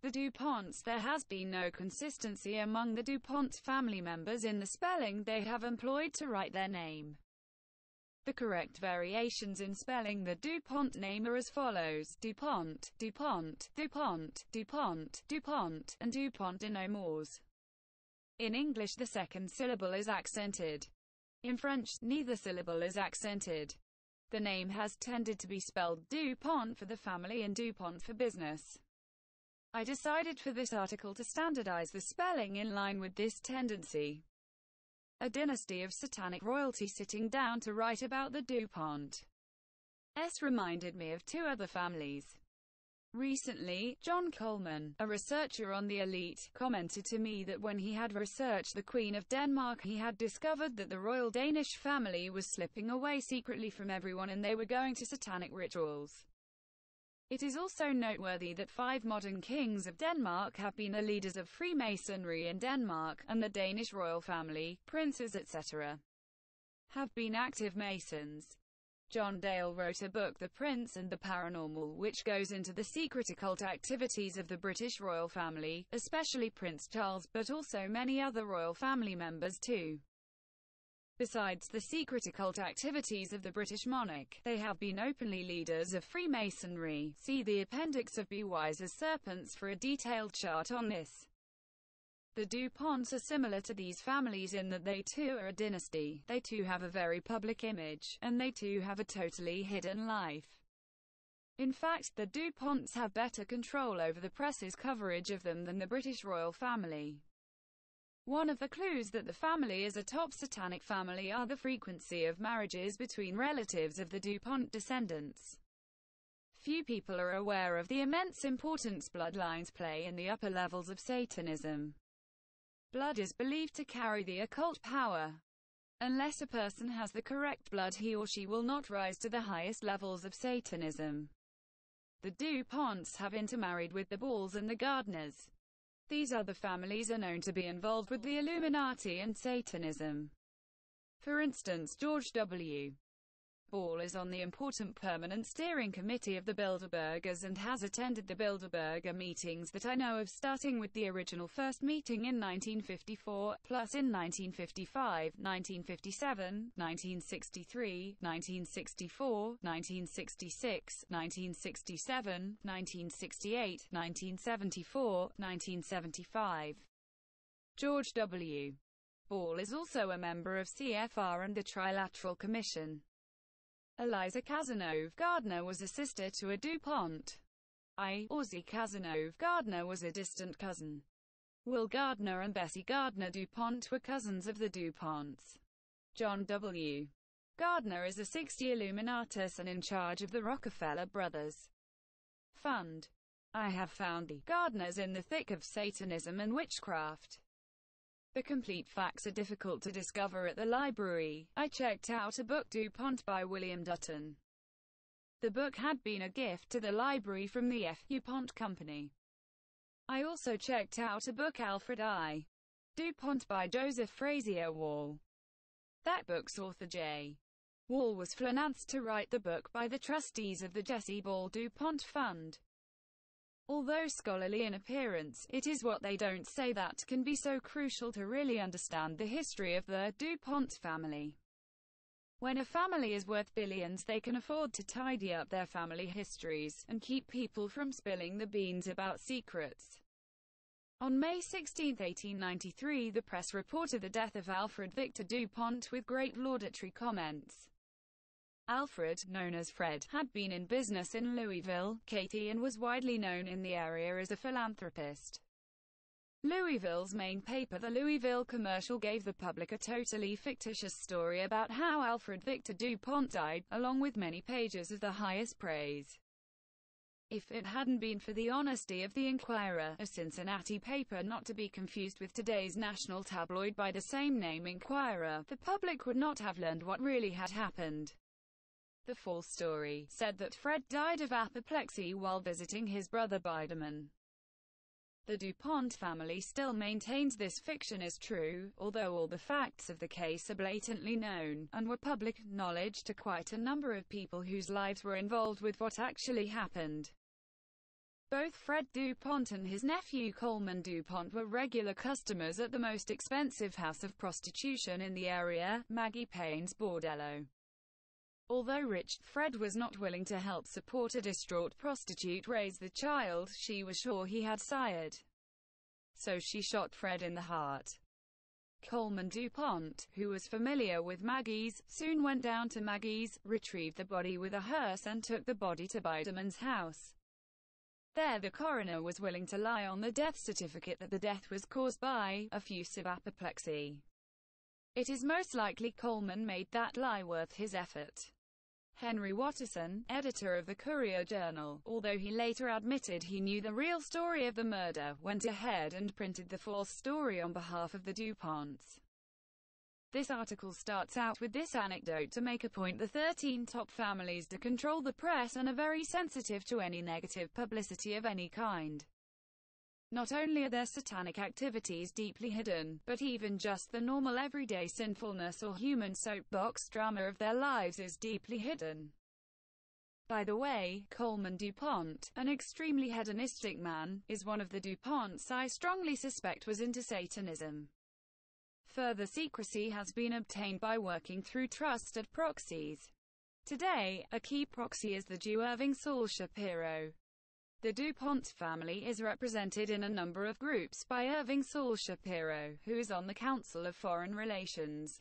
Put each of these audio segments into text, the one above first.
The DuPonts. There has been no consistency among the DuPont family members in the spelling they have employed to write their name. The correct variations in spelling the DuPont name are as follows: DuPont, DuPont, DuPont, DuPont, DuPont, and DuPont in no mores. In English, the second syllable is accented. In French, neither syllable is accented. The name has tended to be spelled DuPont for the family and DuPont for business. I decided for this article to standardize the spelling in line with this tendency. A dynasty of satanic royalty sitting down to write about the DuPonts reminded me of two other families. Recently, John Coleman, a researcher on the elite, commented to me that when he had researched the Queen of Denmark, he had discovered that the royal Danish family was slipping away secretly from everyone and they were going to satanic rituals. It is also noteworthy that 5 modern kings of Denmark have been the leaders of Freemasonry in Denmark, and the Danish royal family, princes etc., have been active Masons. John Dale wrote a book, The Prince and the Paranormal, which goes into the secret occult activities of the British royal family, especially Prince Charles, but also many other royal family members too. Besides the secret occult activities of the British monarch, they have been openly leaders of Freemasonry. See the appendix of Be Wise as Serpents for a detailed chart on this. The DuPonts are similar to these families in that they too are a dynasty, they too have a very public image, and they too have a totally hidden life. In fact, the DuPonts have better control over the press's coverage of them than the British royal family. One of the clues that the family is a top satanic family are the frequency of marriages between relatives of the DuPont descendants. Few people are aware of the immense importance bloodlines play in the upper levels of Satanism. Blood is believed to carry the occult power. Unless a person has the correct blood, he or she will not rise to the highest levels of Satanism. The DuPonts have intermarried with the Balls and the Gardners. These other families are known to be involved with the Illuminati and Satanism. For instance, George W. Ball is on the important permanent steering committee of the Bilderbergers and has attended the Bilderberger meetings that I know of, starting with the original first meeting in 1954, plus in 1955, 1957, 1963, 1964, 1966, 1967, 1968, 1974, 1975. George W. Ball is also a member of CFR and the Trilateral Commission. Eliza Cazenove Gardner was a sister to a DuPont. Ozzie Cazenove Gardner was a distant cousin. Will Gardner and Bessie Gardner DuPont were cousins of the DuPonts. John W. Gardner is a 60 Illuminatus and in charge of the Rockefeller Brothers Fund. I have found the Gardners in the thick of Satanism and witchcraft. The complete facts are difficult to discover at the library. I checked out a book, DuPont by William Dutton. The book had been a gift to the library from the F. DuPont Company. I also checked out a book, Alfred I. DuPont by Joseph Frazier Wall. That book's author J. Wall was financed to write the book by the trustees of the Jesse Ball DuPont Fund. Although scholarly in appearance, it is what they don't say that can be so crucial to really understand the history of the DuPont family. When a family is worth billions, they can afford to tidy up their family histories, and keep people from spilling the beans about secrets. On May 16, 1893, the press reported the death of Alfred Victor DuPont with great laudatory comments. Alfred, known as Fred, had been in business in Louisville, Katy, and was widely known in the area as a philanthropist. Louisville's main paper, the Louisville Commercial, gave the public a totally fictitious story about how Alfred Victor DuPont died, along with many pages of the highest praise. If it hadn't been for the honesty of the Inquirer, a Cincinnati paper not to be confused with today's national tabloid by the same name, Inquirer, the public would not have learned what really had happened. The false story said that Fred died of apoplexy while visiting his brother Biderman. The DuPont family still maintains this fiction is true, although all the facts of the case are blatantly known, and were public knowledge to quite a number of people whose lives were involved with what actually happened. Both Fred DuPont and his nephew Coleman DuPont were regular customers at the most expensive house of prostitution in the area, Maggie Payne's Bordello. Although rich, Fred was not willing to help support a distraught prostitute raise the child she was sure he had sired. So she shot Fred in the heart. Coleman DuPont, who was familiar with Maggie's, soon went down to Maggie's, retrieved the body with a hearse and took the body to Biderman's house. There the coroner was willing to lie on the death certificate that the death was caused by effusive apoplexy. It is most likely Coleman made that lie worth his effort. Henry Watterson, editor of the Courier-Journal, although he later admitted he knew the real story of the murder, went ahead and printed the false story on behalf of the DuPonts. This article starts out with this anecdote to make a point: the 13 top families do control the press and are very sensitive to any negative publicity of any kind. Not only are their satanic activities deeply hidden, but even just the normal everyday sinfulness or human soapbox drama of their lives is deeply hidden. By the way, Coleman DuPont, an extremely hedonistic man, is one of the DuPonts I strongly suspect was into Satanism. Further secrecy has been obtained by working through trusted proxies. Today, a key proxy is the Jew Irving Saul Shapiro. The DuPont family is represented in a number of groups by Irving Saul Shapiro, who is on the Council of Foreign Relations.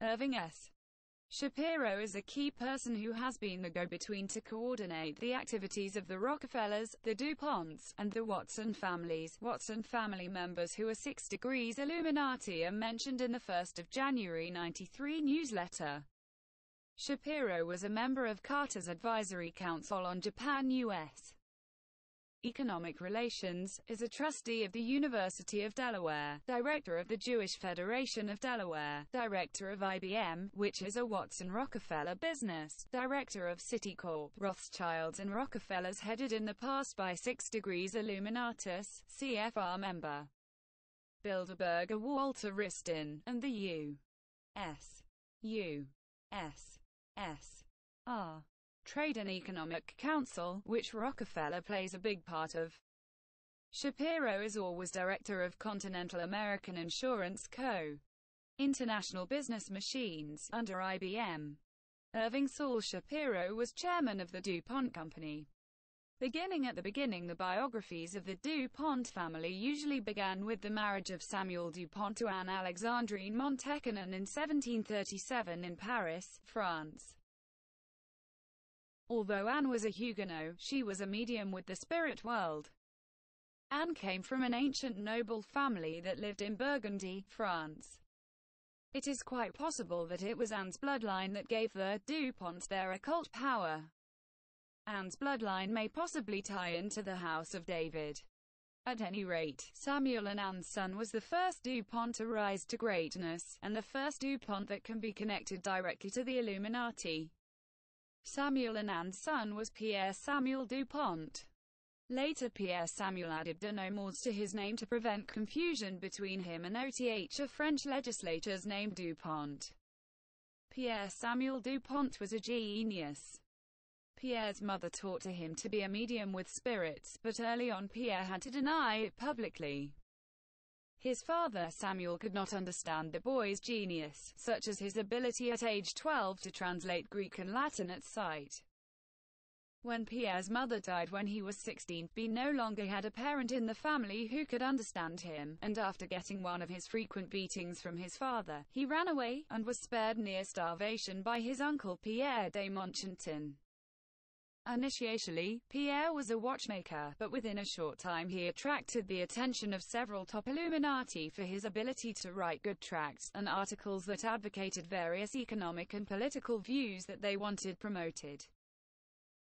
Irving S. Shapiro is a key person who has been the go-between to coordinate the activities of the Rockefellers, the DuPonts, and the Watson families. Watson family members who are 6 Degrees Illuminati are mentioned in the 1st of January 93 newsletter. Shapiro was a member of Carter's Advisory Council on Japan-US Economic Relations, is a trustee of the University of Delaware, director of the Jewish Federation of Delaware, director of IBM, which is a Watson-Rockefeller business, director of Citicorp, Rothschilds and Rockefellers headed in the past by 6 Degrees Illuminatus, CFR member Bilderberger Walter Wristin, and the U.S. Trade and Economic Council, which Rockefeller plays a big part of. Shapiro is always director of Continental American Insurance Co. International Business Machines, under IBM. Irving Saul Shapiro was chairman of the DuPont Company. Beginning at the beginning, the biographies of the DuPont family usually began with the marriage of Samuel DuPont to Anne Alexandrine Montecanon in 1737 in Paris, France. Although Anne was a Huguenot, she was a medium with the spirit world. Anne came from an ancient noble family that lived in Burgundy, France. It is quite possible that it was Anne's bloodline that gave the DuPonts their occult power. Anne's bloodline may possibly tie into the House of David. At any rate, Samuel and Anne's son was the first DuPont to rise to greatness, and the first DuPont that can be connected directly to the Illuminati. Samuel and Anne's son was Pierre Samuel DuPont. Later Pierre Samuel added de Nemours to his name to prevent confusion between him and a French legislature's name DuPont. Pierre Samuel DuPont was a genius. Pierre's mother taught to him to be a medium with spirits, but early on Pierre had to deny it publicly. His father Samuel could not understand the boy's genius, such as his ability at age 12 to translate Greek and Latin at sight. When Pierre's mother died when he was 16, he no longer had a parent in the family who could understand him, and after getting one of his frequent beatings from his father, he ran away, and was spared near starvation by his uncle Pierre de Montchantin. Initially, Pierre was a watchmaker, but within a short time he attracted the attention of several top Illuminati for his ability to write good tracts, and articles that advocated various economic and political views that they wanted promoted.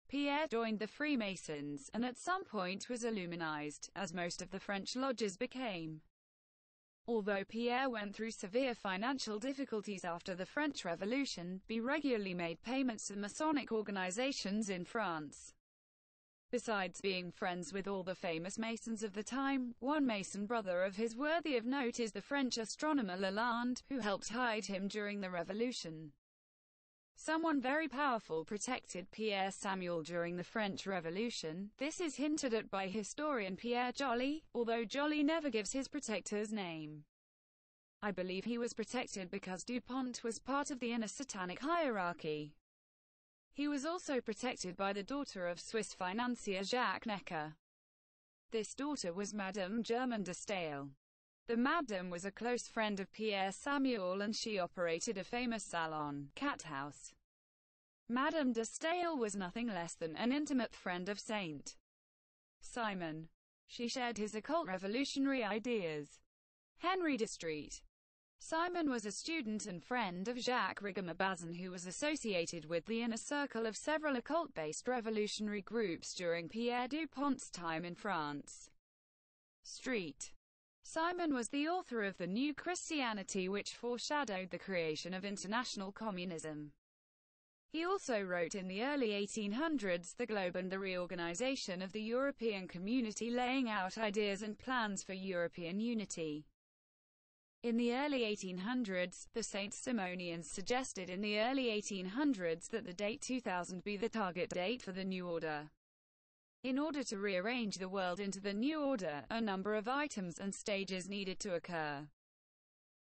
Pierre joined the Freemasons, and at some point was Illuminized, as most of the French lodges became. Although Pierre went through severe financial difficulties after the French Revolution, he regularly made payments to Masonic organizations in France. Besides being friends with all the famous Masons of the time, one Mason brother of his worthy of note is the French astronomer Lalande, who helped hide him during the Revolution. Someone very powerful protected Pierre Samuel during the French Revolution. This is hinted at by historian Pierre Joly, although Joly never gives his protector's name. I believe he was protected because DuPont was part of the inner satanic hierarchy. He was also protected by the daughter of Swiss financier Jacques Necker. This daughter was Madame Germaine de Staël. The Madame was a close friend of Pierre Samuel and she operated a famous salon, Cat House. Madame de Staël was nothing less than an intimate friend of Saint Simon. She shared his occult revolutionary ideas. Henry de Street. Simon was a student and friend of Jacques Rigaud-Bazin, who was associated with the inner circle of several occult-based revolutionary groups during Pierre DuPont's time in France. Street. Simon was the author of The New Christianity, which foreshadowed the creation of international communism. He also wrote in the early 1800s The Globe and the Reorganization of the European Community, laying out ideas and plans for European unity. In the early 1800s, the Saint Simonians suggested in the early 1800s that the date 2000 be the target date for the new order. In order to rearrange the world into the new order, a number of items and stages needed to occur.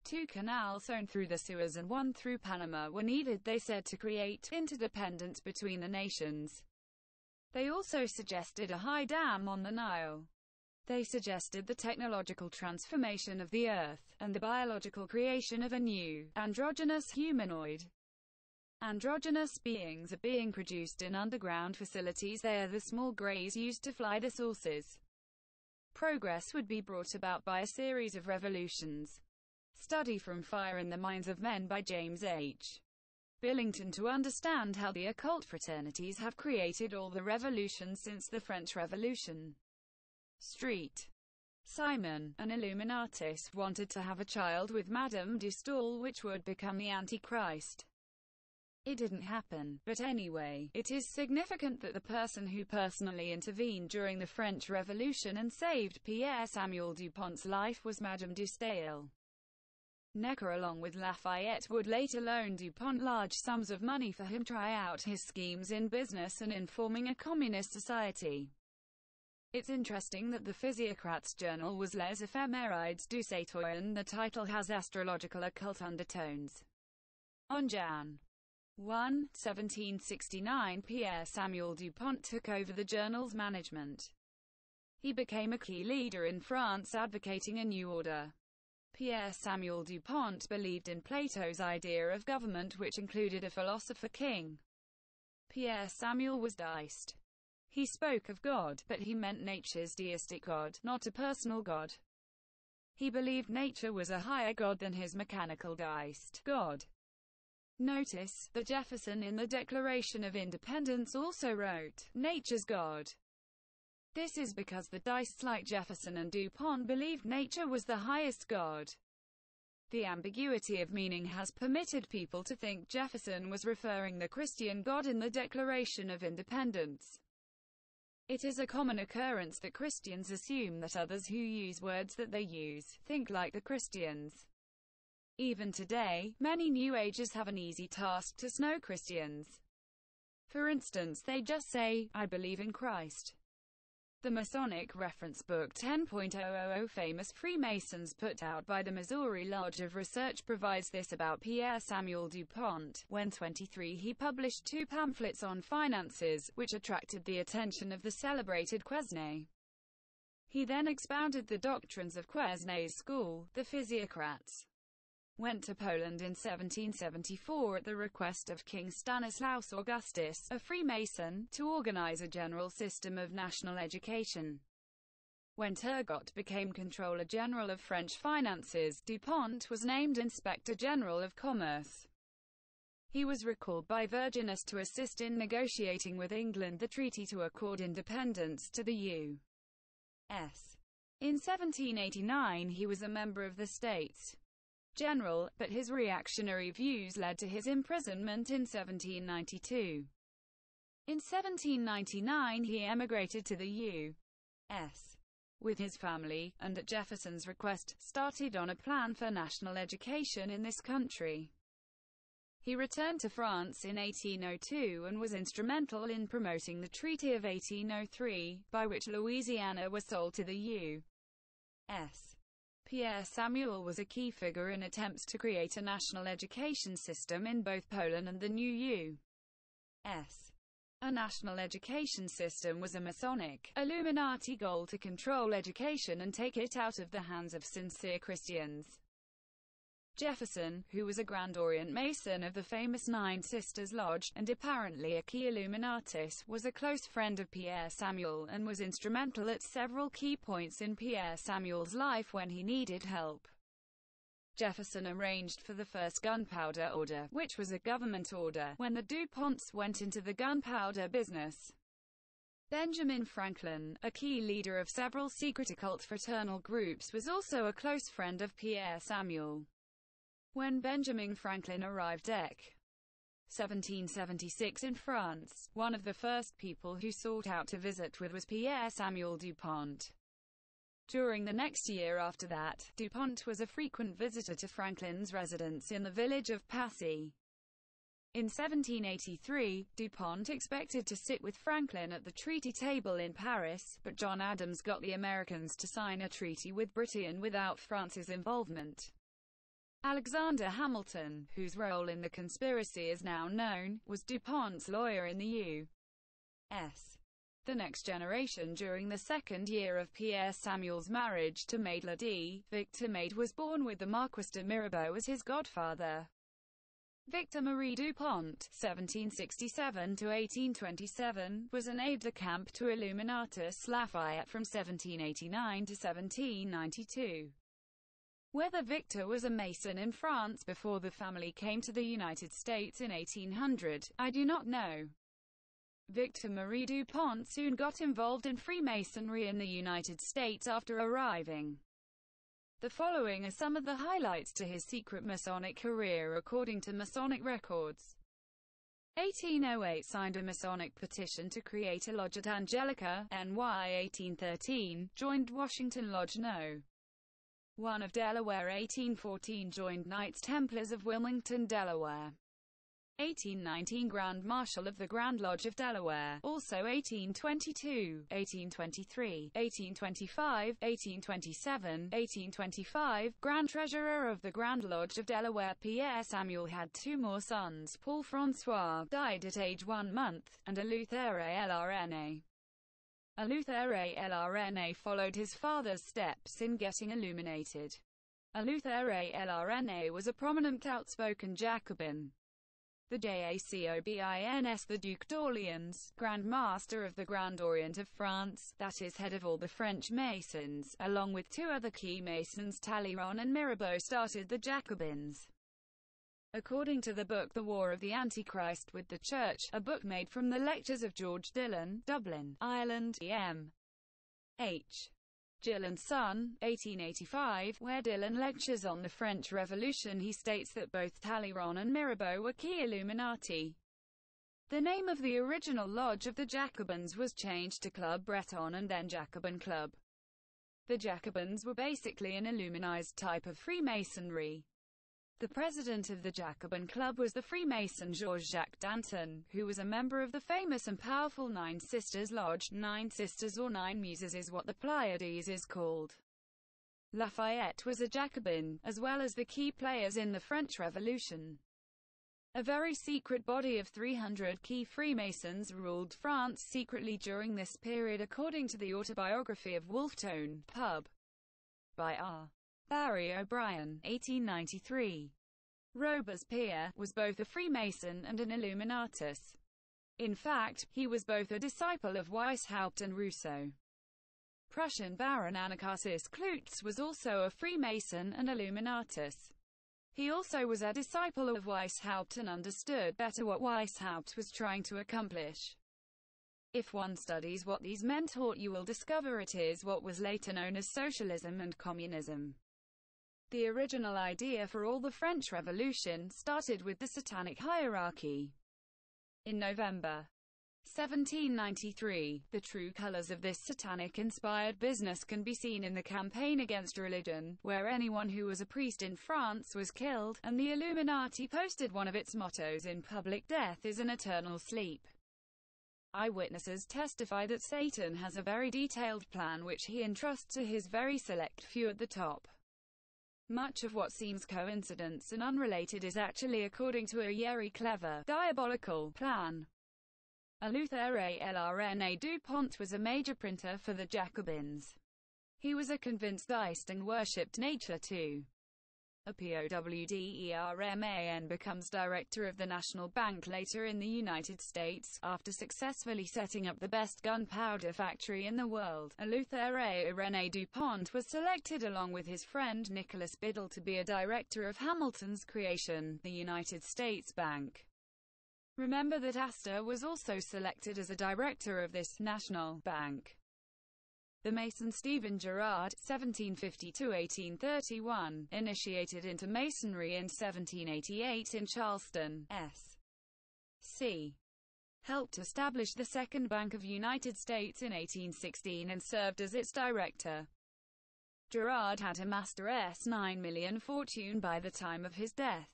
2 canals sewn through the Suez and 1 through Panama were needed, they said, to create interdependence between the nations. They also suggested a high dam on the Nile. They suggested the technological transformation of the Earth, and the biological creation of a new, androgynous humanoid. Androgynous beings are being produced in underground facilities. They are the small greys used to fly the saucers. Progress would be brought about by a series of revolutions. Study From Fire in the Minds of Men by James H. Billington, to understand how the occult fraternities have created all the revolutions since the French Revolution. Street. Simon, an Illuminatist, wanted to have a child with Madame de Staël, which would become the Antichrist. It didn't happen, but anyway, it is significant that the person who personally intervened during the French Revolution and saved Pierre Samuel DuPont's life was Madame de Staël. Necker, along with Lafayette, would later loan DuPont large sums of money for him to try out his schemes in business and in forming a communist society. It's interesting that the Physiocrats' journal was Les Ephémérides du Citoyen. The title has astrological occult undertones. On Jan. 1, 1769, Pierre Samuel DuPont took over the journal's management. He became a key leader in France advocating a new order. Pierre Samuel DuPont believed in Plato's idea of government, which included a philosopher king. Pierre Samuel was deist. He spoke of God, but he meant nature's deistic God, not a personal God. He believed nature was a higher God than his mechanical deist God. Notice that Jefferson in the Declaration of Independence also wrote, "Nature's God." This is because the deists like Jefferson and DuPont believed nature was the highest God. The ambiguity of meaning has permitted people to think Jefferson was referring the Christian God in the Declaration of Independence. It is a common occurrence that Christians assume that others who use words that they use think like the Christians. Even today, many New Agers have an easy task to snow Christians. For instance, they just say, "I believe in Christ." The Masonic Reference Book 10.000, famous Freemasons, put out by the Missouri Lodge of Research, provides this about Pierre Samuel DuPont. When 23, he published 2 pamphlets on finances, which attracted the attention of the celebrated Quesnay. He then expounded the doctrines of Quesnay's school, the Physiocrats. Went to Poland in 1774 at the request of King Stanislaus Augustus, a Freemason, to organize a general system of national education. When Turgot became Controller General of French finances, DuPont was named Inspector General of Commerce. He was recalled by Vergennes to assist in negotiating with England the treaty to accord independence to the U.S. In 1789 he was a member of the States General, but his reactionary views led to his imprisonment in 1792. In 1799 he emigrated to the U.S. with his family, and at Jefferson's request, started on a plan for national education in this country. He returned to France in 1802 and was instrumental in promoting the Treaty of 1803, by which Louisiana was sold to the U.S. Pierre Samuel was a key figure in attempts to create a national education system in both Poland and the new U.S. A national education system was a Masonic, Illuminati goal to control education and take it out of the hands of sincere Christians. Jefferson, who was a Grand Orient Mason of the famous Nine Sisters Lodge, and apparently a key Illuminatus, was a close friend of Pierre Samuel, and was instrumental at several key points in Pierre Samuel's life when he needed help. Jefferson arranged for the first gunpowder order, which was a government order, when the DuPonts went into the gunpowder business. Benjamin Franklin, a key leader of several secret occult fraternal groups, was also a close friend of Pierre Samuel. When Benjamin Franklin arrived c. 1776 in France, one of the first people who sought out to visit with was Pierre Samuel DuPont. During the next year after that, DuPont was a frequent visitor to Franklin's residence in the village of Passy. In 1783, DuPont expected to sit with Franklin at the treaty table in Paris, but John Adams got the Americans to sign a treaty with Britain without France's involvement. Alexander Hamilton, whose role in the conspiracy is now known, was DuPont's lawyer in the U.S. The next generation. During the second year of Pierre Samuel's marriage to Maid Lady, Victor Maid was born with the Marquis de Mirabeau as his godfather. Victor Marie DuPont (1767–1827) was an aide-de-camp to Illuminatus Lafayette from 1789 to 1792. Whether Victor was a Mason in France before the family came to the United States in 1800, I do not know. Victor Marie DuPont soon got involved in Freemasonry in the United States after arriving. The following are some of the highlights to his secret Masonic career according to Masonic records. 1808 signed a Masonic petition to create a lodge at Angelica, NY. 1813, joined Washington Lodge No. 1 of Delaware. 1814 joined Knights Templars of Wilmington, Delaware. 1819 Grand Marshal of the Grand Lodge of Delaware, also 1822, 1823, 1825, 1827, 1825 Grand Treasurer of the Grand Lodge of Delaware. Pierre Samuel had two more sons. Paul François died at age 1 month, and Eleuthère LRNA. Eleuthère LRNA followed his father's steps in getting illuminated. Eleuthère LRNA was a prominent outspoken Jacobin. The Jacobins, the Duc d'Orléans, Grand Master of the Grand Orient of France, that is head of all the French Masons, along with two other key Masons Talleyrand and Mirabeau, started the Jacobins. According to the book The War of the Antichrist with the Church, a book made from the lectures of George Dillon, Dublin, Ireland, M. H. Gillen's son, 1885, where Dillon lectures on the French Revolution, he states that both Talleyrand and Mirabeau were key Illuminati. The name of the original lodge of the Jacobins was changed to Club Breton and then Jacobin Club. The Jacobins were basically an Illuminized type of Freemasonry. The president of the Jacobin Club was the Freemason Georges-Jacques Danton, who was a member of the famous and powerful Nine Sisters Lodge. Nine Sisters or Nine Muses is what the Pleiades is called. Lafayette was a Jacobin, as well as the key players in the French Revolution. A very secret body of 300 key Freemasons ruled France secretly during this period, according to the autobiography of Wolfetone, Pub. by R. Barry O'Brien, 1893. Robespierre was both a Freemason and an Illuminatus. In fact, he was both a disciple of Weishaupt and Rousseau. Prussian Baron Anacharsis Clootz was also a Freemason and Illuminatus. He also was a disciple of Weishaupt and understood better what Weishaupt was trying to accomplish. If one studies what these men taught, you will discover it is what was later known as socialism and communism. The original idea for all the French Revolution started with the satanic hierarchy. In November 1793. The true colors of this satanic-inspired business can be seen in the campaign against religion, where anyone who was a priest in France was killed, and the Illuminati posted one of its mottos in public: "Death is an eternal sleep." Eyewitnesses testify that Satan has a very detailed plan which he entrusts to his very select few at the top. Much of what seems coincidence and unrelated is actually according to a very clever, diabolical plan. Luther DuPont was a major printer for the Jacobins. He was a convinced theist and worshipped nature too. POWDERMAN becomes director of the National Bank later in the United States, after successfully setting up the best gunpowder factory in the world. Luther DuPont was selected along with his friend Nicholas Biddle to be a director of Hamilton's creation, the United States Bank. Remember that Astor was also selected as a director of this national bank. The Mason Stephen Girard (1750–1831) initiated into Masonry in 1788 in Charleston, S.C. Helped establish the Second Bank of United States in 1816 and served as its director. Girard had amassed a $9 million fortune by the time of his death.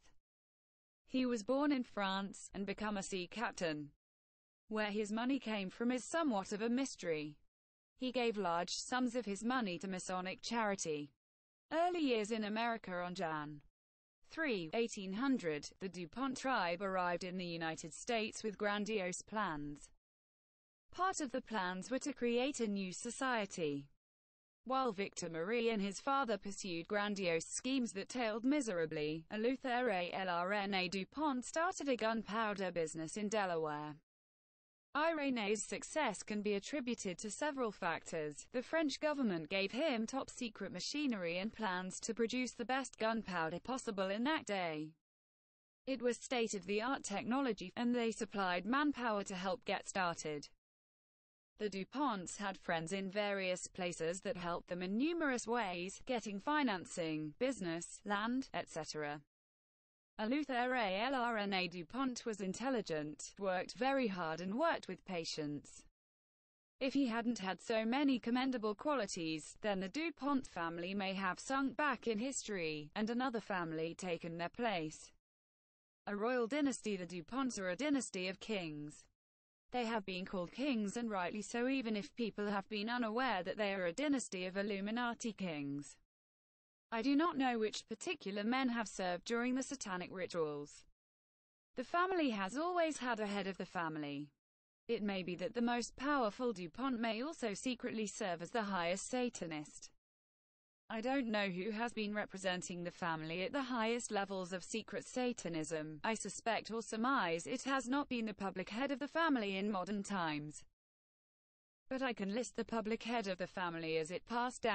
He was born in France, and become a sea captain. Where his money came from is somewhat of a mystery. He gave large sums of his money to Masonic charity. Early years in America. On Jan. 3, 1800, the DuPont tribe arrived in the United States with grandiose plans. Part of the plans were to create a new society. While Victor Marie and his father pursued grandiose schemes that tailed miserably, Luther DuPont started a gunpowder business in Delaware. Irenae's success can be attributed to several factors. The French government gave him top-secret machinery and plans to produce the best gunpowder possible in that day. It was state-of-the-art technology, and they supplied manpower to help get started. The DuPonts had friends in various places that helped them in numerous ways, getting financing, business, land, etc. Luther DuPont was intelligent, worked very hard and worked with patience. If he hadn't had so many commendable qualities, then the DuPont family may have sunk back in history, and another family taken their place. A royal dynasty. The DuPonts are a dynasty of kings. They have been called kings, and rightly so, even if people have been unaware that they are a dynasty of Illuminati kings. I do not know which particular men have served during the satanic rituals. The family has always had a head of the family. It may be that the most powerful DuPont may also secretly serve as the highest Satanist. I don't know who has been representing the family at the highest levels of secret Satanism. I suspect or surmise it has not been the public head of the family in modern times. But I can list the public head of the family as it passed down.